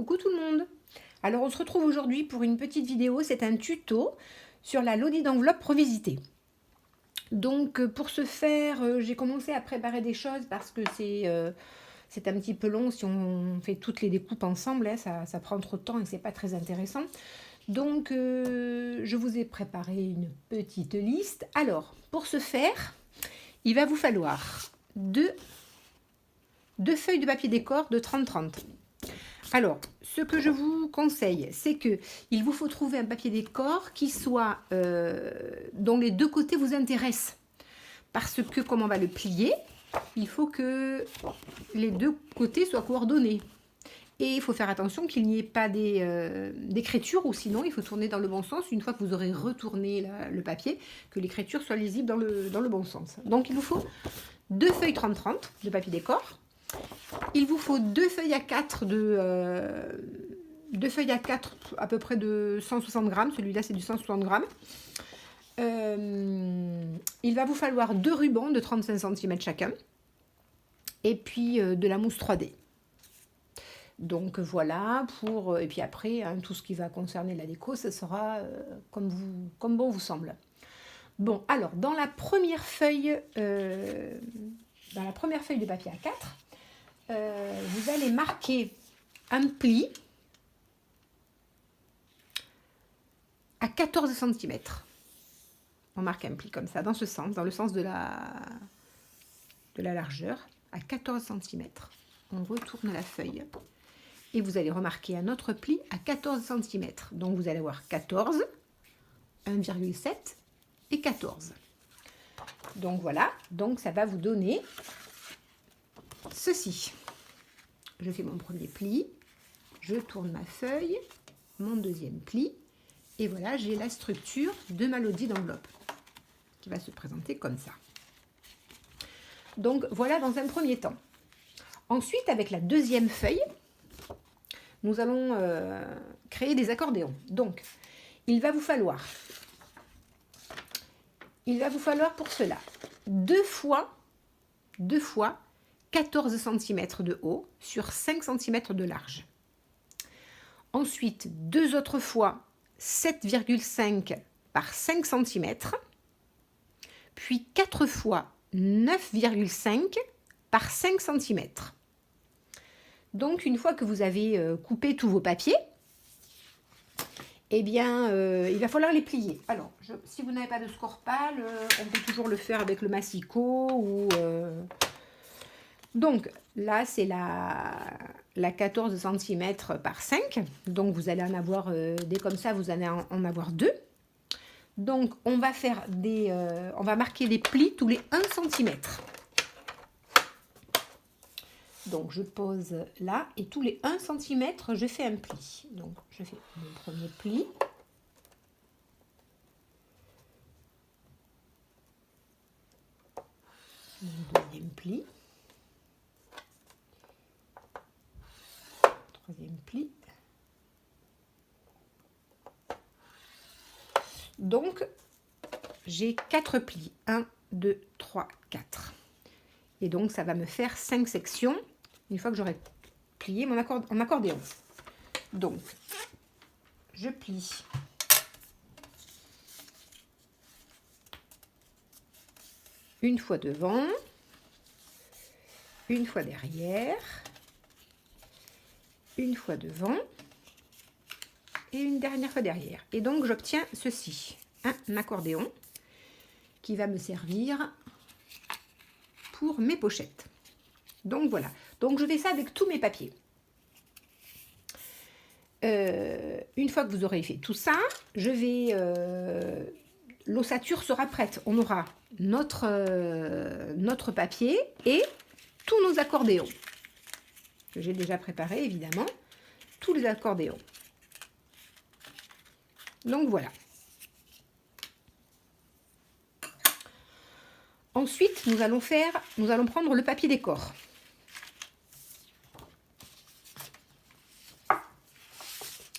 Coucou tout le monde. Alors on se retrouve aujourd'hui pour une petite vidéo, c'est un tuto sur la lodi d'enveloppe revisitée. Donc pour ce faire, j'ai commencé à préparer des choses parce que c'est un petit peu long si on fait toutes les découpes ensemble, hein, ça prend trop de temps et c'est pas très intéressant. Donc je vous ai préparé une petite liste. Alors pour ce faire, il va vous falloir deux feuilles de papier décor de 30-30. Alors, ce que je vous conseille, c'est que il vous faut trouver un papier décor qui soit dont les deux côtés vous intéressent. Parce que comme on va le plier, il faut que les deux côtés soient coordonnés. Et il faut faire attention qu'il n'y ait pas d'écriture, ou sinon il faut tourner dans le bon sens. Une fois que vous aurez retourné le papier, que l'écriture soit lisible dans le bon sens. Donc il vous faut deux feuilles 30-30 de papier décor. Il vous faut deux feuilles à 4 à peu près de 160 grammes. Celui-là, c'est du 160 grammes. Il va vous falloir deux rubans de 35 cm chacun. Et puis de la mousse 3D. Donc voilà, et puis après, hein, tout ce qui va concerner la déco, ce sera comme bon vous semble. Bon, alors, dans la première feuille de papier A4, vous allez marquer un pli à 14 cm. On marque un pli comme ça, dans ce sens, dans le sens de la largeur, à 14 cm. On retourne la feuille et vous allez remarquer un autre pli à 14 cm. Donc vous allez avoir 14, 1,7 et 14. Donc voilà, donc ça va vous donner ceci. Je fais mon premier pli, je tourne ma feuille, mon deuxième pli, et voilà, j'ai la structure de ma lodi d'enveloppe qui va se présenter comme ça. Donc voilà dans un premier temps. Ensuite, avec la deuxième feuille, nous allons créer des accordéons. Donc, il va vous falloir pour cela deux fois 14 cm de haut sur 5 cm de large. Ensuite, deux autres fois 7,5 par 5 cm. Puis 4 fois 9,5 par 5 cm. Donc, une fois que vous avez coupé tous vos papiers, eh bien, il va falloir les plier. Alors, si vous n'avez pas de score-pal, on peut toujours le faire avec le massicot ou... Donc, là, c'est la 14 cm par 5. Donc, vous allez en avoir, des comme ça, vous allez en avoir deux. Donc, on va marquer les plis tous les 1 cm. Donc, je pose là et tous les 1 cm, je fais un pli. Donc, je fais mon premier pli. Mon deuxième pli. Troisième pli. Donc, j'ai 4 plis. 1, 2, 3, 4. Et donc, ça va me faire 5 sections une fois que j'aurai plié mon accordéon. Donc, je plie. Une fois devant, une fois derrière, une fois devant et une dernière fois derrière. Et donc, j'obtiens ceci, un accordéon qui va me servir pour mes pochettes. Donc, voilà. Donc, je fais ça avec tous mes papiers. Une fois que vous aurez fait tout ça, l'ossature sera prête. On aura notre papier et tous nos accordéons que j'ai déjà préparés, évidemment. Tous les accordéons. Donc, voilà. Ensuite, nous allons prendre le papier décor.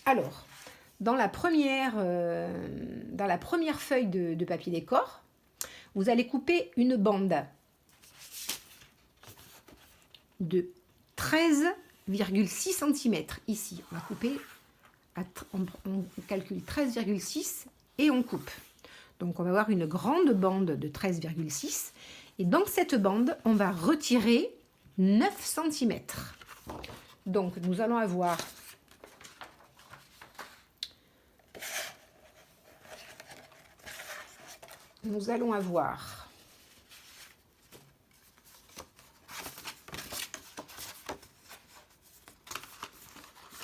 Alors, dans la première feuille de papier décor, vous allez couper une bande de 13 13,6 cm ici. On va couper, on calcule 13,6 et on coupe. Donc on va avoir une grande bande de 13,6 et dans cette bande, on va retirer 9 cm. Donc nous allons avoir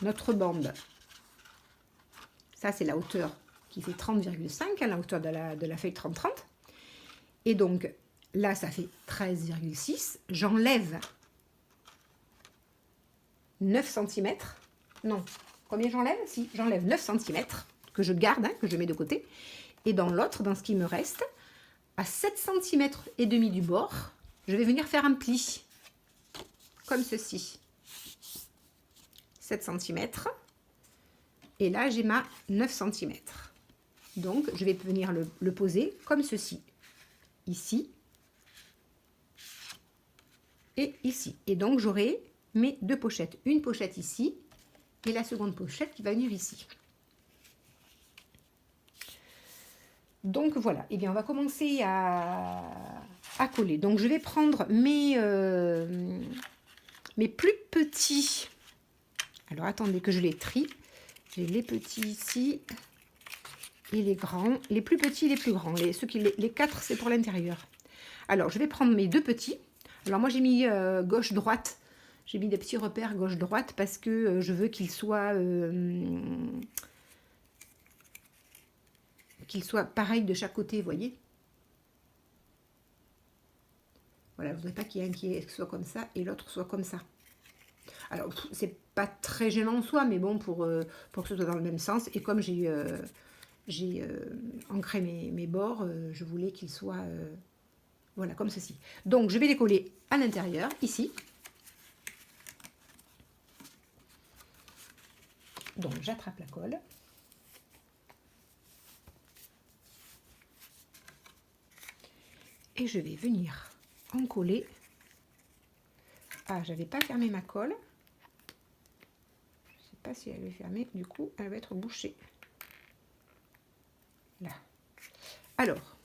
notre bande. Ça, c'est la hauteur qui fait 30,5, la hauteur de la feuille 30-30. Et donc, là, ça fait 13,6. J'enlève 9 cm. Non, combien j'enlève? Si, j'enlève 9 cm que je garde, que je mets de côté. Et dans l'autre, dans ce qui me reste, à 7 cm et demi du bord, je vais venir faire un pli, comme ceci. 7 cm. Et là, j'ai ma 9 cm. Donc, je vais venir le poser comme ceci. Ici. Et ici. Et donc, j'aurai mes deux pochettes. Une pochette ici. Et la seconde pochette qui va venir ici. Donc, voilà. Eh bien, on va commencer à coller. Donc, je vais prendre mes plus petits. Alors, attendez que je les trie. J'ai les petits ici et les grands. Les plus petits et les plus grands. Les 4, c'est pour l'intérieur. Alors, je vais prendre mes deux petits. Alors, moi, j'ai mis gauche-droite. J'ai mis des petits repères gauche-droite parce que je veux qu'ils soient pareils de chaque côté, vous voyez. Voilà, je ne voudrais pas qu'il y ait un qui soit comme ça et l'autre soit comme ça. Alors, c'est pas très gênant en soi, mais bon, pour que ce soit dans le même sens. Et comme j'ai ancré mes bords, je voulais qu'ils soient voilà, comme ceci. Donc, je vais les coller à l'intérieur, ici. Donc, j'attrape la colle. Et je vais venir en coller. Ah, j'avais pas fermé ma colle. Je sais pas si elle est fermée. Du coup, elle va être bouchée. Là. Alors.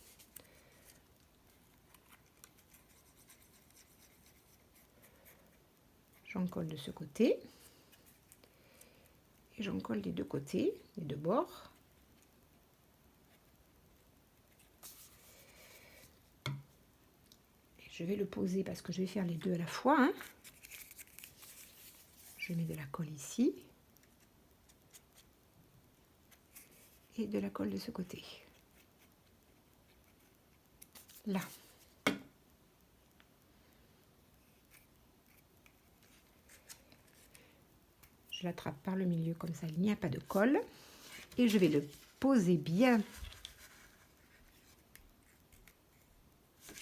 J'en colle de ce côté. Et j'en colle des deux côtés, des deux bords. Et je vais le poser parce que je vais faire les deux à la fois. Hein. Je mets de la colle ici. Et de la colle de ce côté. Là. Je l'attrape par le milieu comme ça, il n'y a pas de colle. Et je vais le poser bien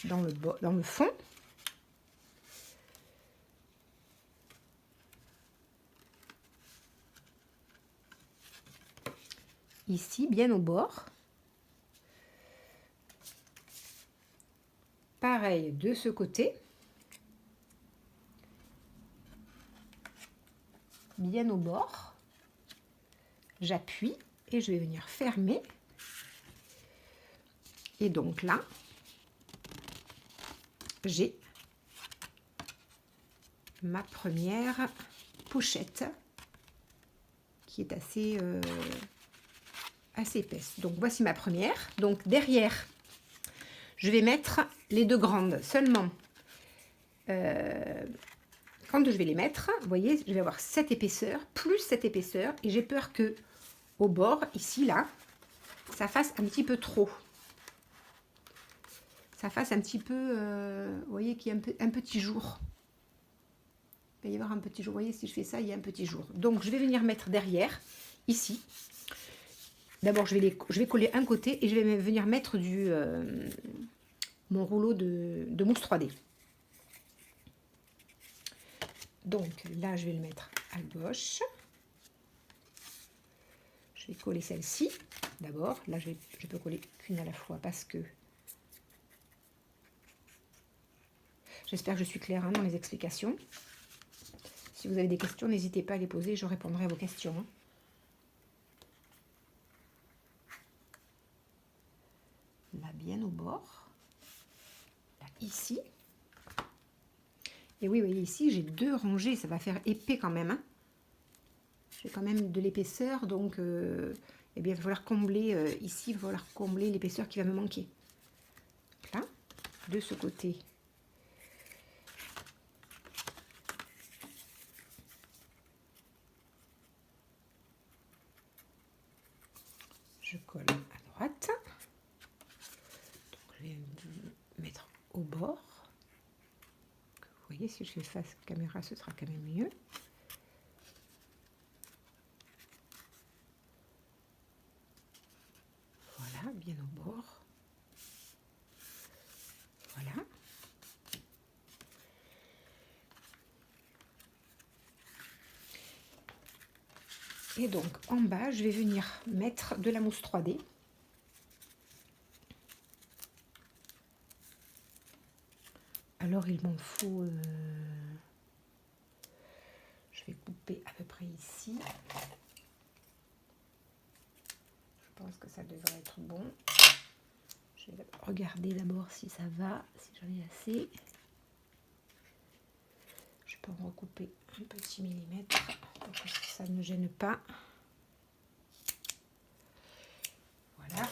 dans le fond. Ici, bien au bord. Pareil de ce côté. Bien au bord. J'appuie et je vais venir fermer. Et donc là, j'ai ma première pochette qui est assez épaisse. Donc voici ma première. Donc derrière, je vais mettre les deux grandes seulement. Quand je vais les mettre, vous voyez, je vais avoir cette épaisseur, plus cette épaisseur, et j'ai peur que au bord, ici, là, ça fasse un petit peu trop. Ça fasse un petit peu, vous voyez, qu'il y a un petit jour. Il va y avoir un petit jour, vous voyez, si je fais ça, il y a un petit jour. Donc, je vais venir mettre derrière, ici. D'abord, je vais coller un côté et je vais venir mettre mon rouleau de mousse 3D. Donc là, je vais le mettre à gauche. Je vais coller celle-ci d'abord. Là, je peux coller qu'une à la fois parce que... J'espère que je suis claire dans les explications. Si vous avez des questions, n'hésitez pas à les poser, je répondrai à vos questions. Là, bien au bord. Là, ici. Et oui, vous voyez ici, j'ai 2 rangées, ça va faire épais quand même. Hein. J'ai quand même de l'épaisseur, donc eh bien, il va falloir combler, ici, il va falloir combler l'épaisseur qui va me manquer. Là, de ce côté. Je colle à droite. Donc, je vais mettre au bord. Vous voyez, si je fais face caméra, ce sera quand même mieux. Voilà, bien au bord. Voilà. Et donc, en bas, je vais venir mettre de la mousse 3D. Alors, il m'en faut... je vais couper à peu près ici. Je pense que ça devrait être bon. Je vais regarder d'abord si ça va, si j'en ai assez. Je peux en recouper un petit millimètre pour que ça ne gêne pas. Voilà.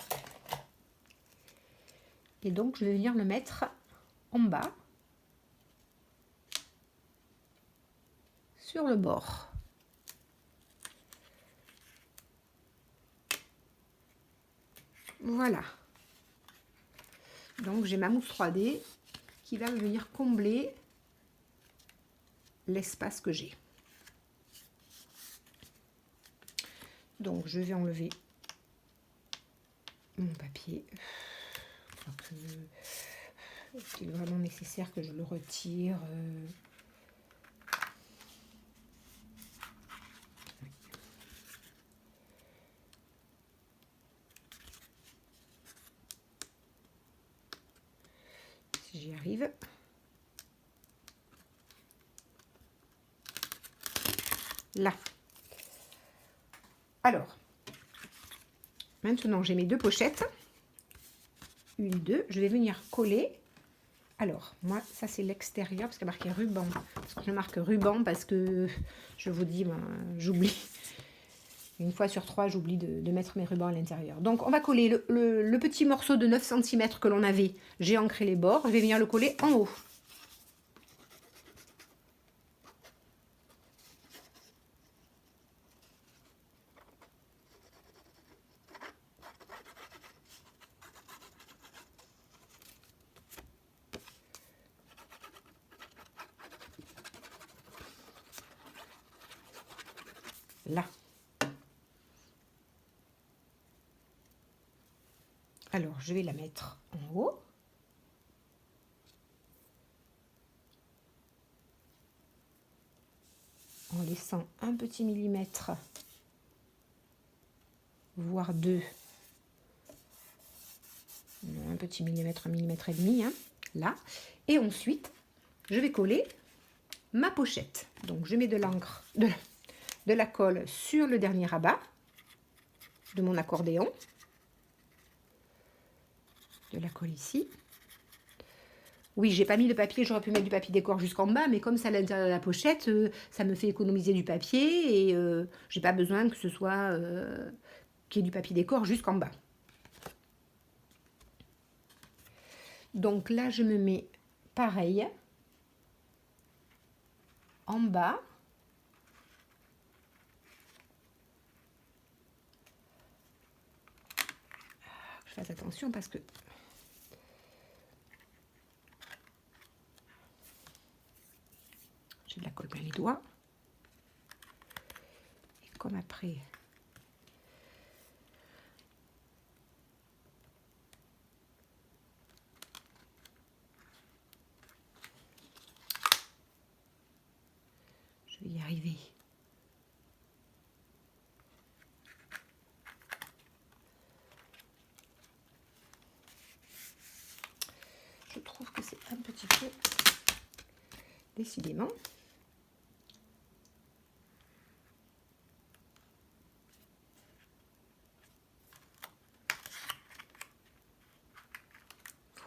Et donc, je vais venir le mettre en bas, sur le bord. Voilà. Donc, j'ai ma mousse 3D qui va venir combler l'espace que j'ai. Donc, je vais enlever mon papier. Est-il vraiment nécessaire que je le retire? Si j'y arrive. Là. Alors, maintenant j'ai mes 2 pochettes. Une, 2. Je vais venir coller. Alors, moi, ça c'est l'extérieur parce qu'il y a marqué ruban. Parce que je marque ruban parce que je vous dis, ben, j'oublie. Une fois sur 3, j'oublie de mettre mes rubans à l'intérieur. Donc, on va coller le petit morceau de 9 cm que l'on avait. J'ai ancré les bords. Je vais venir le coller en haut. Là. Alors, je vais la mettre en haut. En laissant un petit millimètre, voire 2. Un petit millimètre, 1,5 millimètre, hein, là. Et ensuite, je vais coller ma pochette. Donc, je mets de l'encre, de la colle sur le dernier rabat de mon accordéon. De la colle ici. Oui, j'ai pas mis de papier, j'aurais pu mettre du papier décor jusqu'en bas, mais comme c'est à l'intérieur de la pochette, ça me fait économiser du papier et j'ai pas besoin que ce soit qu'il y ait du papier décor jusqu'en bas. Donc là, je me mets pareil en bas. Je fasse attention parce que j'ai de la colle plein les doigts. Et comme après, je vais y arriver. Je trouve que c'est un petit peu, décidément.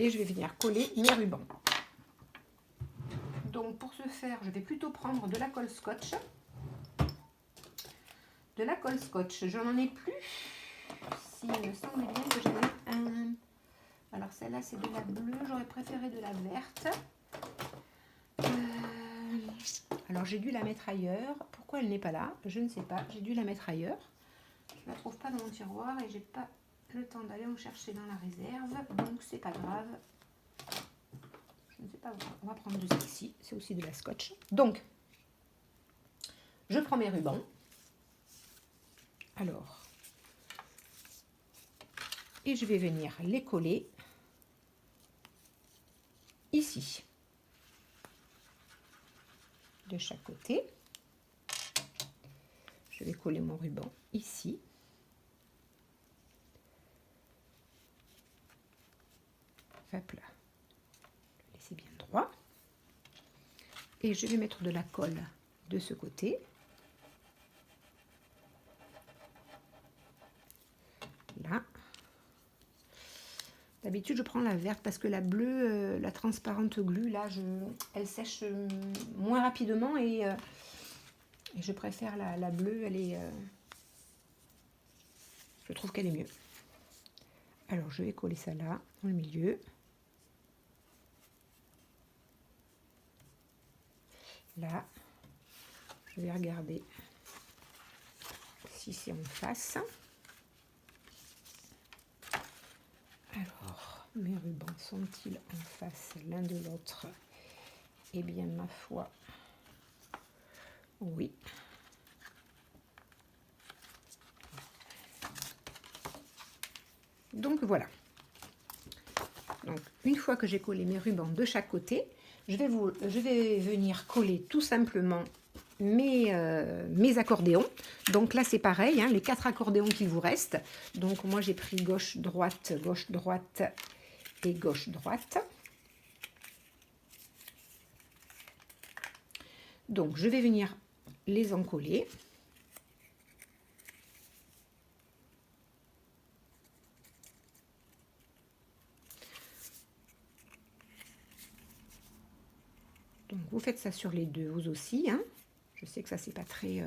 et je vais venir coller mes rubans. Donc pour ce faire, je vais plutôt prendre de la colle scotch. De la colle scotch, je n'en ai plus. Il me semble bien que j'en ai un. Alors celle-là c'est de la bleue, j'aurais préféré de la verte. Alors j'ai dû la mettre ailleurs. Pourquoi elle n'est pas là? Je ne sais pas, j'ai dû la mettre ailleurs. Je ne la trouve pas dans mon tiroir et j'ai pas le temps d'aller en chercher dans la réserve. Donc c'est pas grave. Je ne sais pas, on va prendre de celle-ci, c'est aussi de la scotch. Donc, je prends mes rubans. Alors, et je vais venir les coller ici, de chaque côté. Je vais coller mon ruban ici. Hop là. Laissez bien droit. Et je vais mettre de la colle de ce côté. Là. D'habitude, je prends la verte parce que la bleue, la transparente glue, là, elle sèche moins rapidement et je préfère la bleue, elle est, je trouve qu'elle est mieux. Alors, je vais coller ça là, dans le milieu. Là, je vais regarder si c'est en face. Alors, mes rubans sont-ils en face l'un de l'autre? Eh bien, ma foi, oui. Donc voilà. Donc une fois que j'ai collé mes rubans de chaque côté, je vais venir coller tout simplement mes accordéons. Donc là c'est pareil, hein, les 4 accordéons qu'il vous reste. Donc moi j'ai pris gauche droite et gauche droite. Donc je vais venir les encoller. Donc vous faites ça sur les deux, vous aussi, hein. Je sais que ça c'est pas très...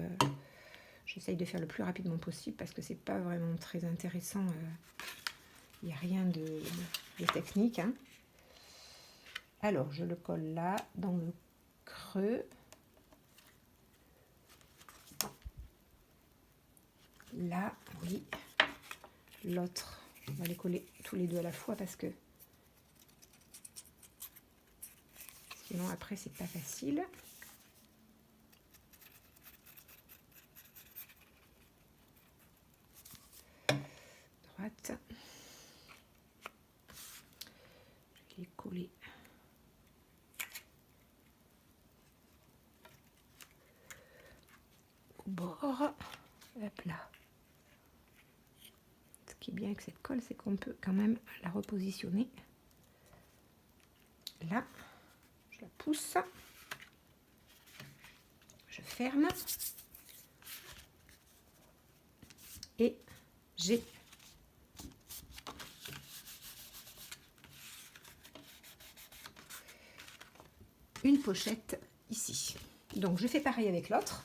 J'essaye de faire le plus rapidement possible parce que c'est pas vraiment très intéressant. Il n'y a rien de technique, hein. Alors je le colle là, dans le creux. Là, oui. L'autre, on va les coller tous les deux à la fois parce que sinon après c'est pas facile. Droite. Je vais les coller au bord. Hop là. Ce qui est bien avec cette colle, c'est qu'on peut quand même la repositionner. Là, je la pousse. Je ferme. Et j'ai une pochette ici. Donc je fais pareil avec l'autre.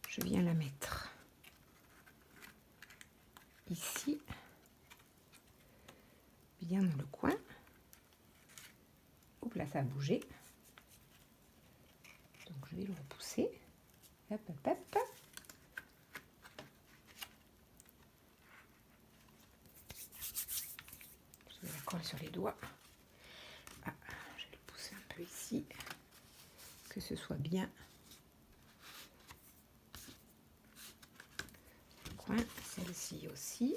Je viens la mettre ici, bien dans le coin. Hop là, ça a bougé. Donc je vais le repousser. Hop, hop, hop. Je la colle sur les doigts. Ah, je vais le pousser un peu ici, que ce soit bien ici aussi,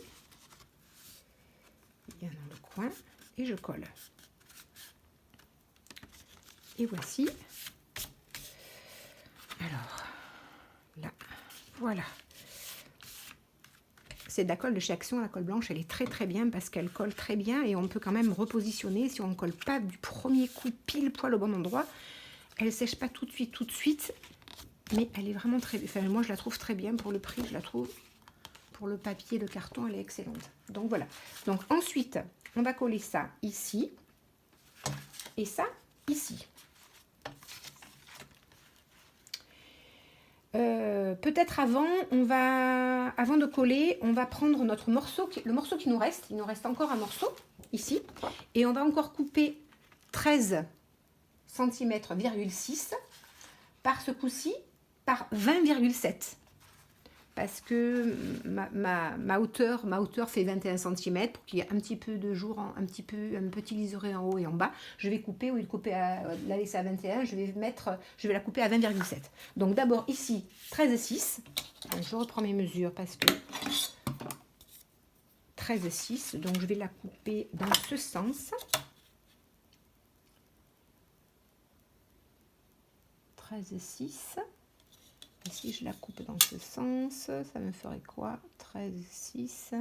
bien dans le coin, et je colle. Et voici. Alors, là, voilà. C'est de la colle de chez Action, la colle blanche, elle est très très bien parce qu'elle colle très bien et on peut quand même repositionner. Si on ne colle pas du premier coup pile poil au bon endroit, elle ne sèche pas tout de suite, mais elle est vraiment très... Enfin, moi, je la trouve très bien pour le prix, je la trouve... Pour le papier, le carton, elle est excellente. Donc voilà. Donc ensuite, on va coller ça ici et ça ici. Peut-être avant de coller, on va prendre notre morceau, le morceau qui nous reste. Il nous reste encore un morceau ici. Et on va encore couper 13 cm,6 par ce coup-ci par 20,7. Parce que ma hauteur fait 21 cm pour qu'il y ait un petit peu de jour, un petit liseré en haut et en bas. Je vais couper, au lieu de la laisser à 21, je vais la couper à 20,7. Donc d'abord ici 13,6. Je reprends mes mesures parce que 13,6. Donc je vais la couper dans ce sens. 13,6. Et si je la coupe dans ce sens, ça me ferait quoi? 13, 6.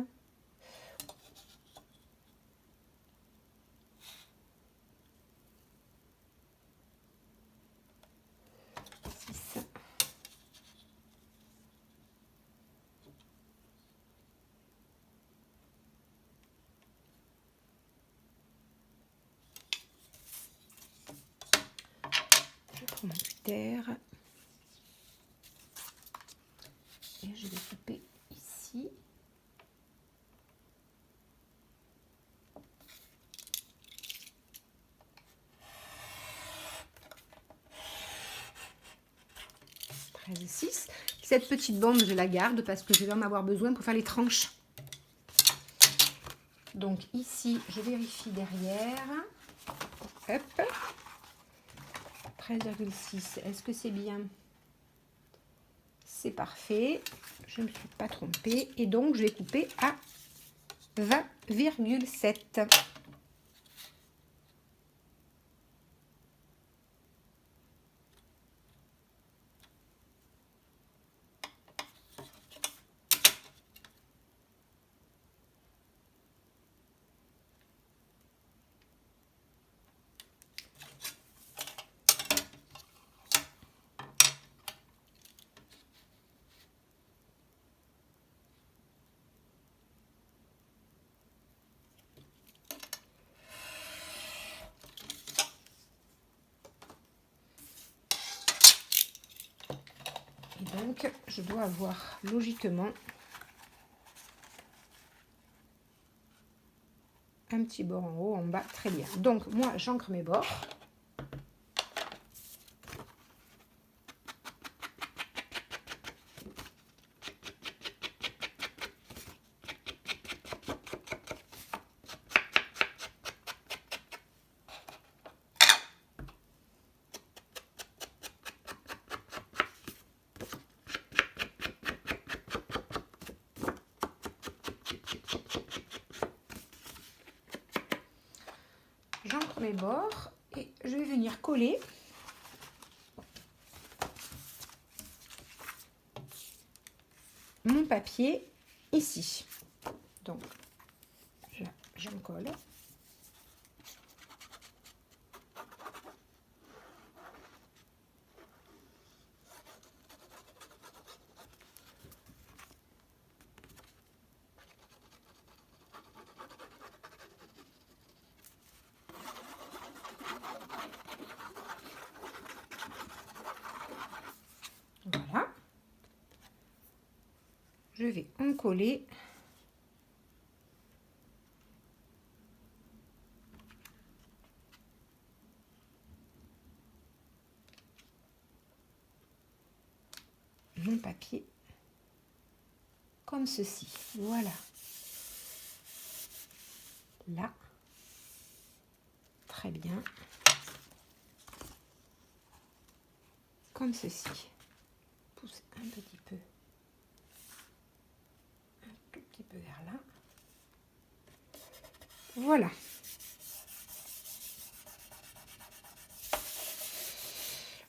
6. Je prends mon cutter. Et je vais couper ici. Cette petite bande, je la garde parce que je vais en avoir besoin pour faire les tranches. Donc ici, je vérifie derrière. Hop. 13,6. Est-ce que c'est bien? C'est parfait. Je ne me suis pas trompée. Et donc, je vais couper à 20,7. Et donc, je dois avoir logiquement un petit bord en haut, en bas, très bien. Donc, moi, j'ancre mes bords. J'ancre mes bords et je vais venir coller mon papier ici. Donc là, j'en colle. Voilà. Je vais en coller. Mon papier comme ceci. Voilà. Là. Très bien. Comme ceci. Pousse un petit peu. Un tout Voilà.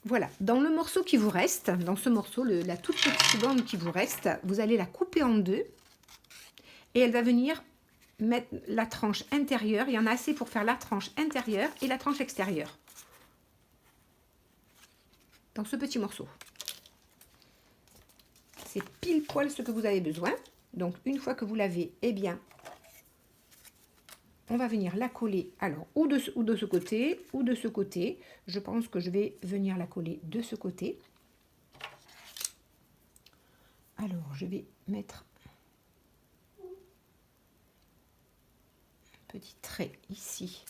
Voilà, dans le morceau qui vous reste, dans ce morceau, la toute petite bande qui vous reste, vous allez la couper en deux et elle va venir mettre la tranche intérieure. Il y en a assez pour faire la tranche intérieure et la tranche extérieure. Dans ce petit morceau. C'est pile poil ce que vous avez besoin. Donc une fois que vous l'avez, eh bien, on va venir la coller, alors, ou de ce côté, ou de ce côté. Je pense que je vais venir la coller de ce côté. Alors, je vais mettre un petit trait ici.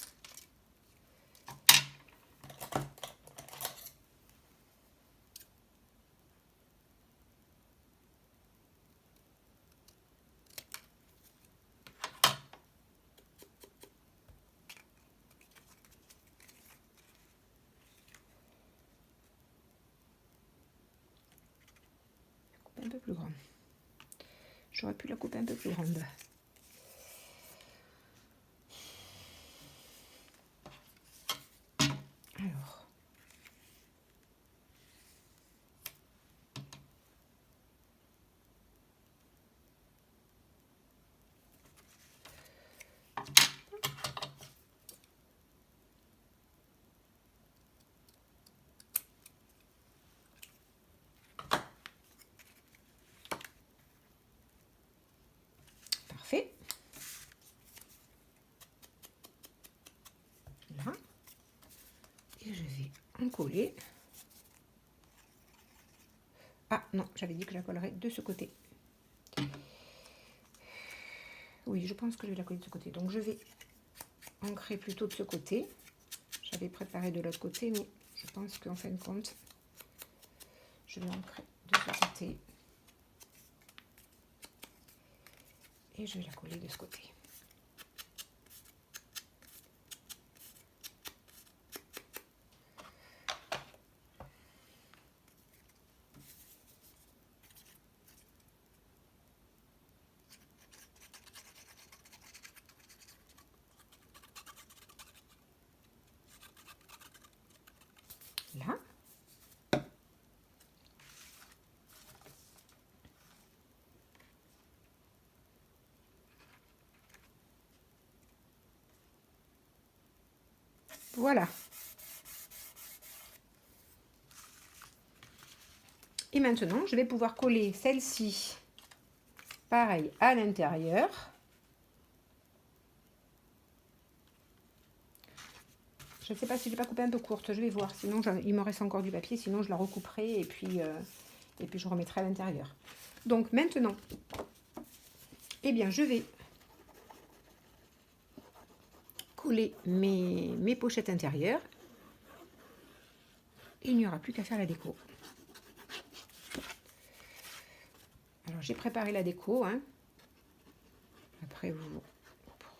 Un peu plus grande. J'aurais pu la couper un peu plus grande. Alors. Parfait. Là. Et je vais en coller. Ah non, j'avais dit que je la collerais de ce côté. Oui, je pense que je vais la coller de ce côté. Donc je vais ancrer plutôt de ce côté. J'avais préparé de l'autre côté, mais je pense qu'en fin de compte, je vais ancrer de ce côté. Et je vais la coller de ce côté. Là. Voilà. Et maintenant, je vais pouvoir coller celle-ci, pareil, à l'intérieur. Je ne sais pas si je n'ai pas coupé un peu courte, je vais voir. Sinon, il me reste encore du papier, sinon je la recouperai et puis je remettrai à l'intérieur. Donc maintenant, eh bien, je vais coller mes pochettes intérieures. Il n'y aura plus qu'à faire la déco. Alors, j'ai préparé la déco. Hein. Après, vous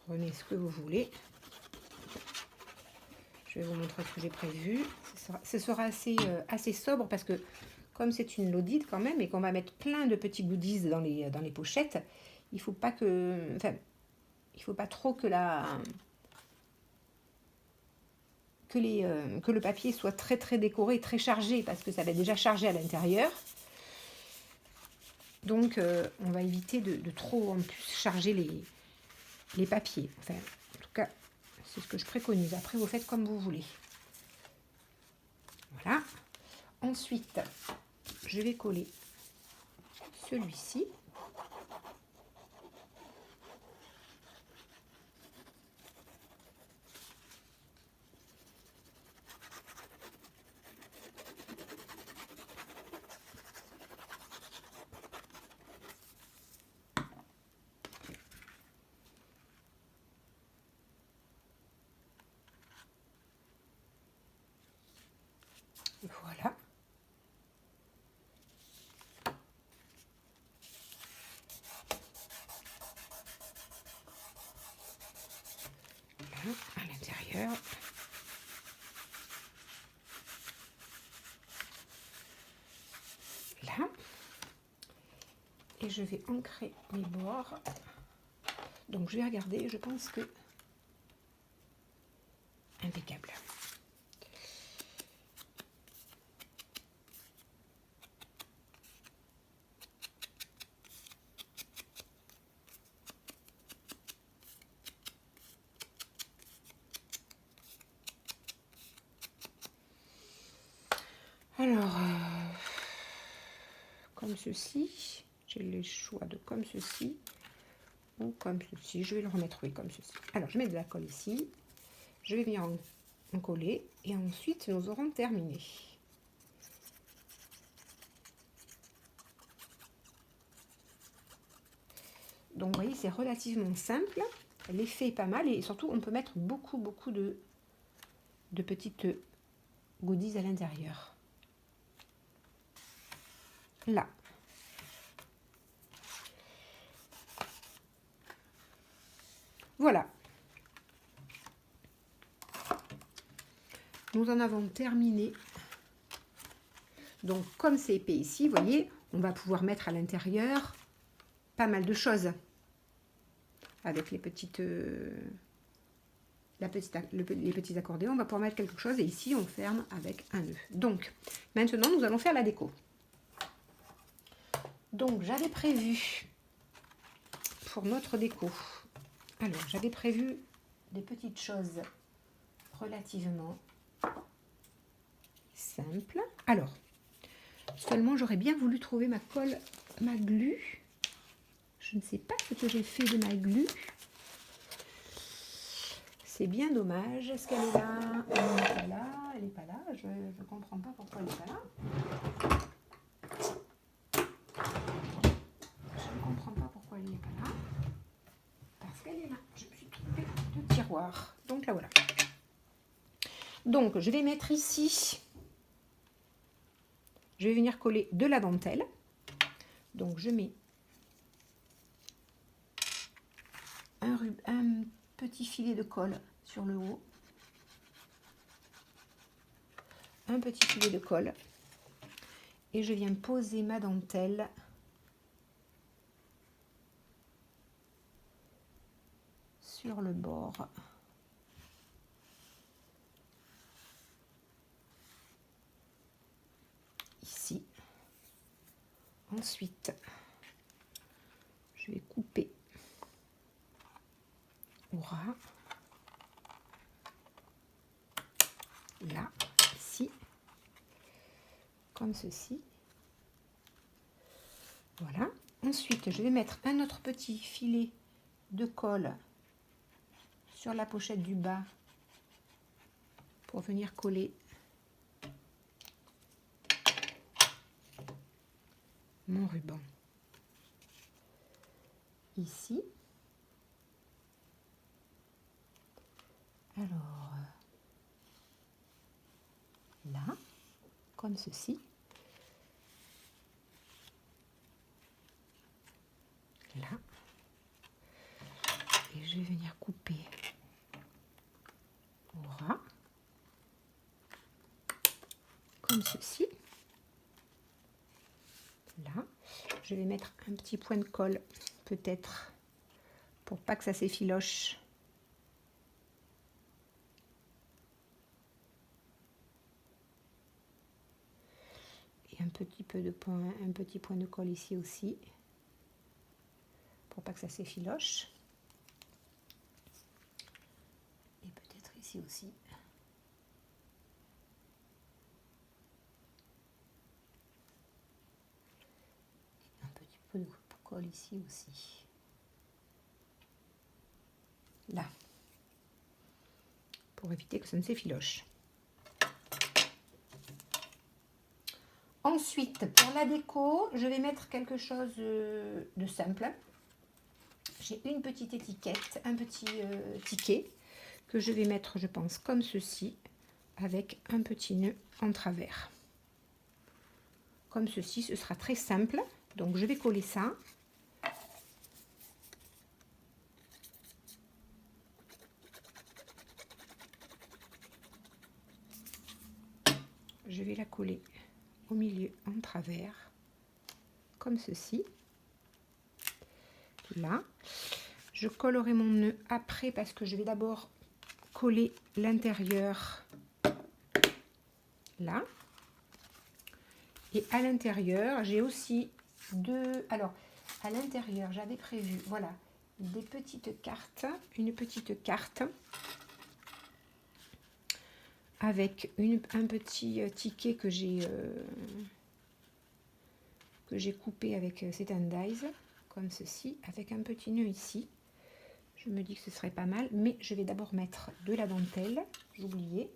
prenez ce que vous voulez. Je vais vous montrer ce que j'ai prévu. Ce sera assez sobre parce que comme c'est une Lodite quand même et qu'on va mettre plein de petits goodies dans les pochettes, il faut pas que, enfin, il faut pas trop que le papier soit très très décoré, très chargé parce que ça va être déjà chargé à l'intérieur. Donc on va éviter de trop en plus charger les papiers. Enfin, en tout cas, c'est ce que je préconise. Après, vous faites comme vous voulez. Voilà. Ensuite, je vais coller celui-ci. Voilà. Là, à l'intérieur. Là. Et je vais ancrer mes bords. Donc je vais regarder, je pense que impeccable. Alors, comme ceci, j'ai le choix de comme ceci ou comme ceci. Je vais le remettre, oui, comme ceci. Alors, je mets de la colle ici. Je vais venir en coller et ensuite, nous aurons terminé. Donc, vous voyez, c'est relativement simple. L'effet est pas mal et surtout, on peut mettre beaucoup de petites goodies à l'intérieur. Là. Voilà. Nous en avons terminé. Donc, comme c'est épais ici, vous voyez, on va pouvoir mettre à l'intérieur pas mal de choses. Avec les petites... les petits accordéons, on va pouvoir mettre quelque chose et ici on ferme avec un nœud. Donc maintenant nous allons faire la déco. Donc j'avais prévu pour notre déco, alors j'avais prévu des petites choses relativement simples. Alors seulement j'aurais bien voulu trouver ma colle, ma glu. Je ne sais pas ce que j'ai fait de ma glu. C'est bien dommage. Est-ce qu'elle est là? Elle n'est pas là. Elle n'est pas là. Je ne comprends pas pourquoi elle n'est pas là. Je ne comprends pas pourquoi elle n'est pas là. Parce qu'elle est là. Je me suis trompée de tiroir. Donc là voilà. Donc je vais mettre ici. Je vais venir coller de la dentelle. Donc je mets un petit filet de colle sur le haut. Un petit filet de colle. Et je viens poser ma dentelle sur le bord. Ici. Ensuite, je vais couper au ras. Là, ici. Comme ceci. Voilà. Ensuite, je vais mettre un autre petit filet de colle sur la pochette du bas pour venir coller mon ruban ici. Alors, là, comme ceci. Là. Et je vais venir couper au ras, comme ceci. Là, je vais mettre un petit point de colle, peut-être, pour pas que ça s'effiloche. Et un petit point de colle ici aussi, pour pas que ça s'effiloche. Et peut-être ici aussi. Et un petit peu de colle ici aussi. Là, pour éviter que ça ne s'effiloche. Ensuite, pour la déco, je vais mettre quelque chose de simple. J'ai une petite étiquette, un petit ticket que je vais mettre, je pense, comme ceci, avec un petit nœud en travers. Comme ceci, ce sera très simple. Donc, je vais coller ça. Je vais la coller au milieu en travers, comme ceci. Là, je collerai mon nœud après parce que je vais d'abord coller l'intérieur là. Et à l'intérieur, j'ai aussi deux... Alors, à l'intérieur, j'avais prévu, voilà, des petites cartes, une petite carte avec un petit ticket que j'ai coupé avec cet Dies, comme ceci, avec un petit nœud ici. Je me dis que ce serait pas mal, mais je vais d'abord mettre de la dentelle, j'oubliais.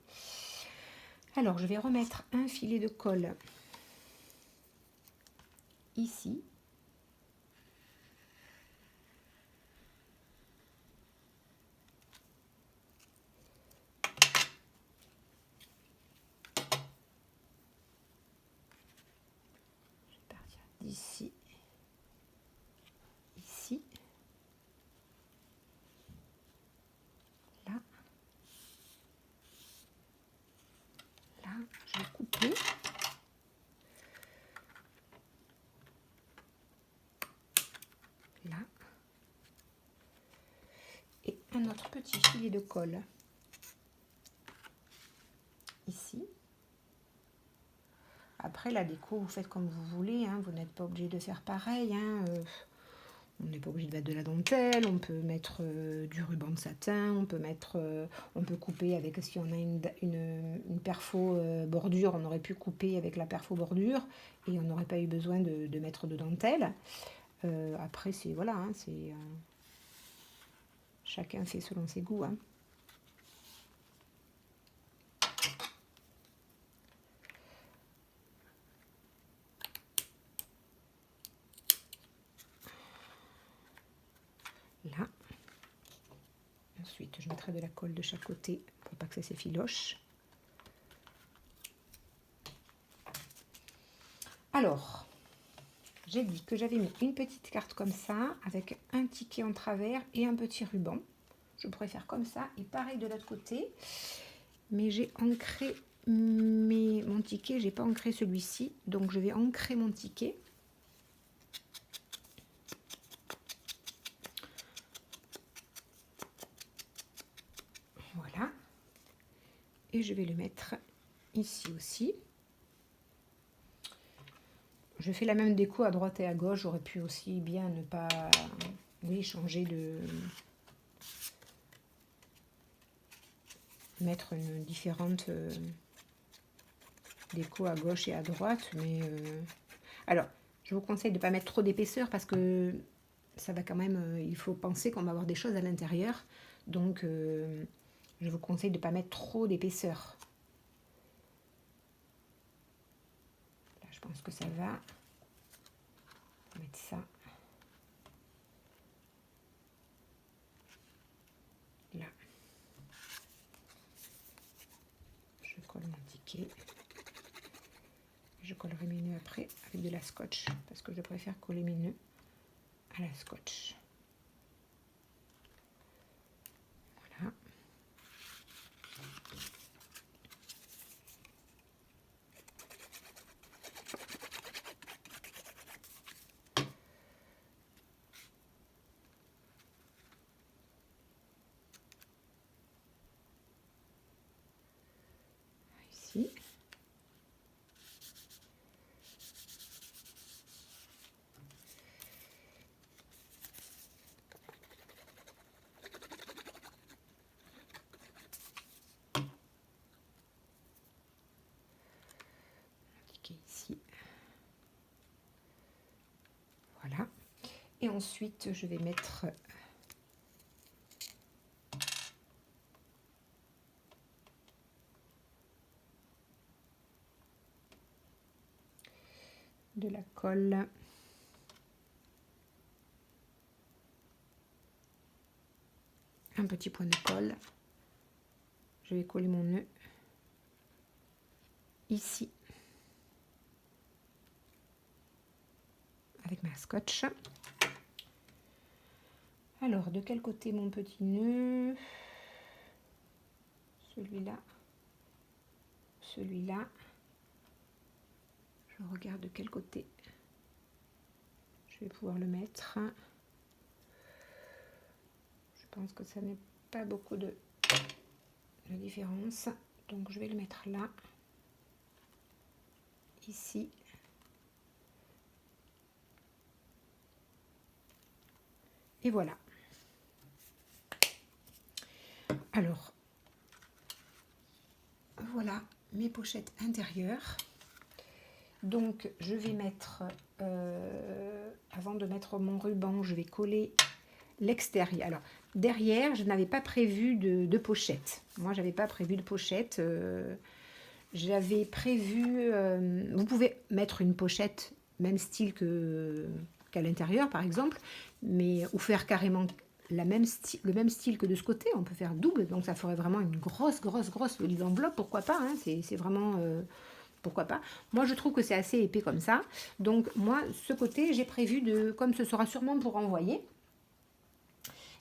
Alors, je vais remettre un filet de colle ici. Je vais partir d'ici, ici, là, là, je vais couper. Là. Et un autre petit filet de colle ici. Après la déco, vous faites comme vous voulez, hein, vous n'êtes pas obligé de faire pareil, hein, on n'est pas obligé de mettre de la dentelle, on peut mettre du ruban de satin, on peut couper avec, si on a une perfo bordure, on aurait pu couper avec la perfo bordure et on n'aurait pas eu besoin de mettre de dentelle. Après c'est voilà, hein, c'est chacun fait selon ses goûts, hein. Là. Ensuite, je mettrai de la colle de chaque côté pour pas que ça s'effiloche. Alors, j'ai dit que j'avais mis une petite carte comme ça, avec un ticket en travers et un petit ruban. Je pourrais faire comme ça, et pareil de l'autre côté. Mais j'ai ancré mon ticket, j'ai pas ancré celui-ci, donc je vais ancrer mon ticket. Voilà. Et je vais le mettre ici aussi. Je fais la même déco à droite et à gauche. J'aurais pu aussi bien ne pas, oui, changer de... mettre une différente déco à gauche et à droite. Mais alors, je vous conseille de ne pas mettre trop d'épaisseur parce que ça va quand même... il faut penser qu'on va avoir des choses à l'intérieur. Donc, je vous conseille de ne pas mettre trop d'épaisseur. Là, je pense que ça va. On va mettre ça. Là. Je colle mon ticket. Je collerai mes nœuds après avec de la scotch parce que je préfère coller mes nœuds à la scotch. Voilà. Ici. Ici. Voilà. Et ensuite, je vais mettre de la colle. Un petit point de colle. Je vais coller mon nœud ici avec ma scotch. Alors, de quel côté mon petit nœud? Celui-là. Celui-là. Je regarde de quel côté je vais pouvoir le mettre. Je pense que ça n'est pas beaucoup de la différence. Donc je vais le mettre là, ici. Et voilà. Alors, voilà mes pochettes intérieures. Donc je vais mettre, avant de mettre mon ruban, je vais coller l'extérieur. Alors derrière, je n'avais pas prévu de pochette. Moi, j'avais pas prévu de pochette. J'avais prévu, vous pouvez mettre une pochette même style qu'à l'intérieur par exemple, mais ou faire carrément le même style que de ce côté. On peut faire double, donc ça ferait vraiment une grosse loli d'enveloppe. Pourquoi pas, hein, c'est vraiment pourquoi pas. Moi je trouve que c'est assez épais comme ça, donc moi ce côté j'ai prévu de, comme ce sera sûrement pour envoyer,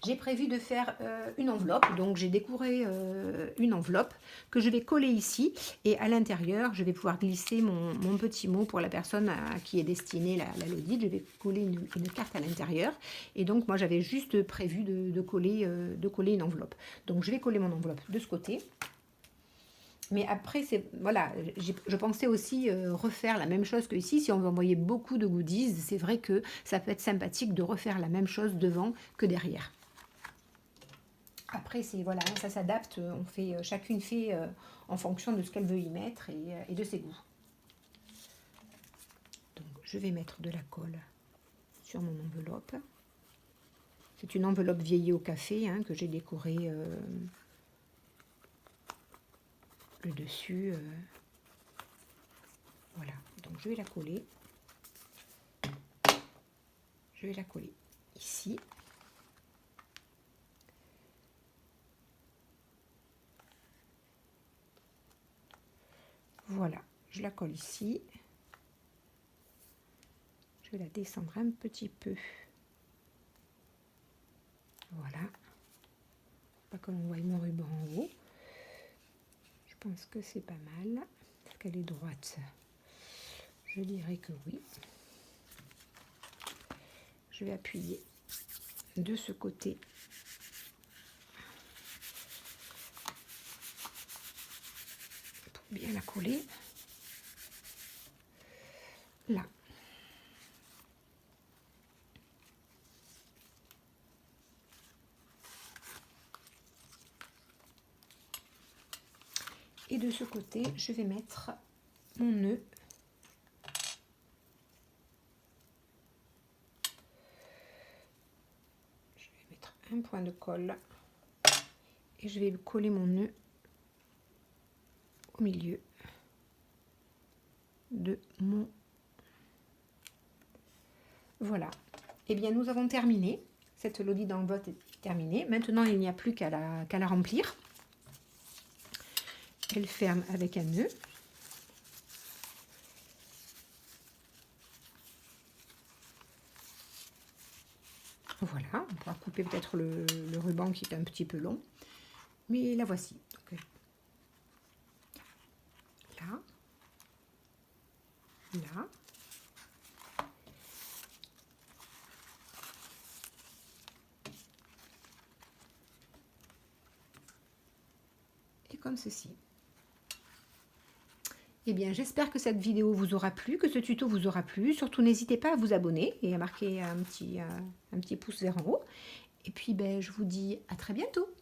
j'ai prévu de faire une enveloppe. Donc j'ai décoré une enveloppe que je vais coller ici, et à l'intérieur je vais pouvoir glisser mon petit mot pour la personne à qui est destinée la Lodit. Je vais coller une carte à l'intérieur, et donc moi j'avais juste prévu de coller une enveloppe. Donc je vais coller mon enveloppe de ce côté. Mais après, voilà, je pensais aussi refaire la même chose que ici. Si on veut envoyer beaucoup de goodies, c'est vrai que ça peut être sympathique de refaire la même chose devant que derrière. Après, c'est voilà, ça s'adapte. On fait, chacune fait en fonction de ce qu'elle veut y mettre et de ses goûts. Donc, je vais mettre de la colle sur mon enveloppe. C'est une enveloppe vieillie au café hein, que j'ai décorée le dessus. Voilà, donc je vais la coller. Je vais la coller ici. Voilà, je la colle ici. Je vais la descendre un petit peu. Voilà. Pas comme on voit mon ruban en haut. Je pense que c'est pas mal. Est-ce qu'elle est droite? Je dirais que oui. Je vais appuyer de ce côté. Pour bien la coller. Là. Et de ce côté, je vais mettre mon nœud. Je vais mettre un point de colle. Et je vais coller mon nœud au milieu de mon... Voilà. Eh bien, nous avons terminé. Cette Lodit d'enveloppe est terminée. Maintenant, il n'y a plus qu'à la remplir. Elle ferme avec un nœud. Voilà, on pourra couper peut-être le ruban qui est un petit peu long. Mais la voici. Donc, là. Là. Et comme ceci. Eh bien, j'espère que cette vidéo vous aura plu, que ce tuto vous aura plu. Surtout, n'hésitez pas à vous abonner et à marquer un petit pouce vers en haut. Et puis, ben, je vous dis à très bientôt.